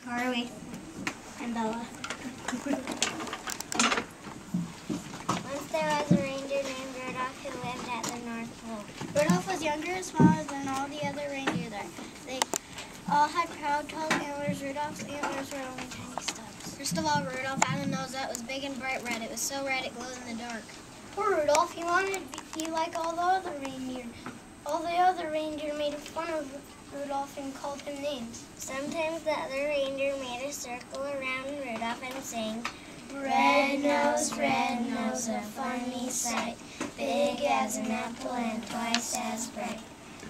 Harley, and Bella. Once there was a reindeer named Rudolph who lived at the North Pole. Rudolph was younger and smaller than all the other reindeer there. They all had proud, tall antlers. Rudolph's antlers were only tiny stubs. First of all, Rudolph had a nose that was big and bright red. It was so red it glowed in the dark. Poor Rudolph, he wanted to be like all the other reindeer. All the other reindeer made fun of Rudolph and called him names. Sometimes the other reindeer made a circle around Rudolph and sang, Red nose, a funny sight, big as an apple and twice as bright.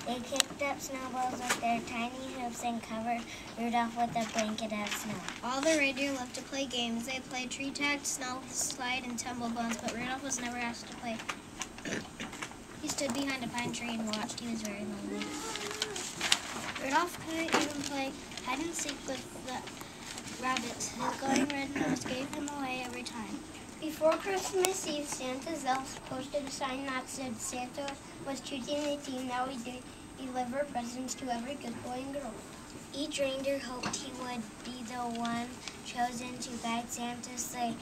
They kicked up snowballs with their tiny hoofs and covered Rudolph with a blanket of snow. All the reindeer loved to play games. They played tree tag, snow slide, and tumble bones, but Rudolph was never asked to play. He stood behind a pine tree and watched. He was very lonely. Rudolph couldn't even play hide and seek with the rabbits. His glowing red nose gave him away every time. Before Christmas Eve, Santa's elves posted a sign that said Santa was choosing the team that would deliver presents to every good boy and girl. Each reindeer hoped he would be the one chosen to guide Santa's sleigh.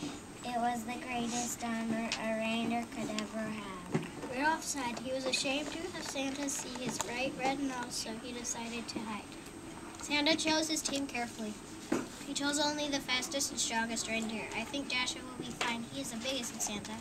It was the greatest honor a reindeer could ever have. Rudolph sighed. He was ashamed to have Santa see his bright red nose, so he decided to hide. Santa chose his team carefully. He chose only the fastest and strongest reindeer. I think Dasher will be fine. He is the biggest in Santa.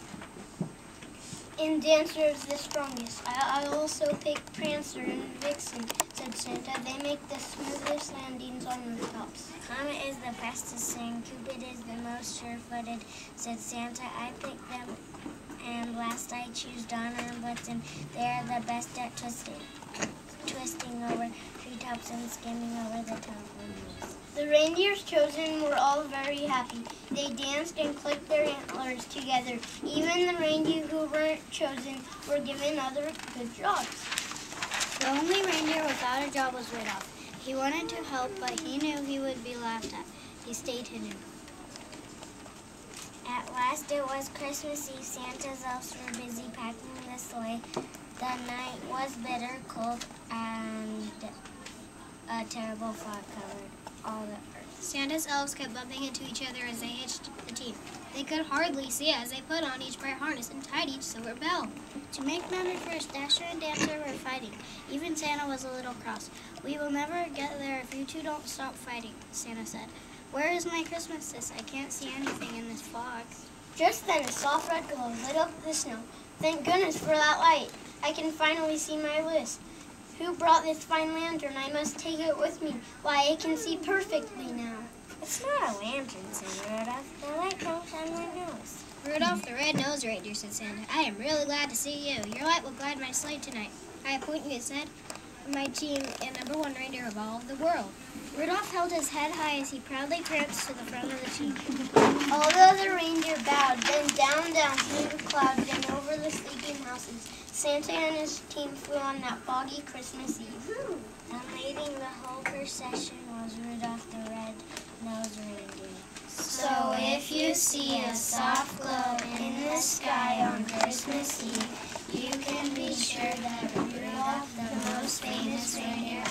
And Dancer is the strongest. I'll also pick Prancer and Vixen, said Santa. They make the smoothest landings on rooftops. Comet is the fastest and Cupid is the most sure-footed, said Santa. I pick them, and last I choose Donner and Blitzen. They are the best at twisting over treetops and skimming over the top of leaves. The reindeers chosen were all very happy. They danced and clicked their antlers together. Even the reindeer who weren't chosen were given other good jobs. The only reindeer without a job was Rudolph. He wanted to help, but he knew he would be laughed at. He stayed hidden. At last it was Christmas Eve. Santa's elves were busy packing the sleigh. The night was bitter cold, and a terrible fog covered all the earth. Santa's elves kept bumping into each other as they hitched the team. They could hardly see as they put on each bright harness and tied each silver bell. To make matters worse, Dasher and Dancer were fighting. Even Santa was a little cross. We will never get there if you two don't stop fighting, Santa said. Where is my Christmas list? I can't see anything in this fog. Just then a soft red glow lit up the snow. Thank goodness for that light. I can finally see my list. Who brought this fine lantern? I must take it with me. Why, I can see perfectly now. It's not a lantern, said Rudolph. The light comes on my nose. Rudolph the red-nosed reindeer, said Santa. I am really glad to see you. Your light will guide my sleigh tonight. I appoint you, as head of my team and #1 reindeer of all of the world. Rudolph held his head high as he proudly pranced to the front of the team. All the other reindeer bowed, then down through the clouds and over the sleeping houses. Santa and his team flew on that foggy Christmas Eve. And leading the whole procession was Rudolph the red-nosed reindeer. So if you see a soft glow in the sky on Christmas Eve, you can be sure that Rudolph, the most famous reindeer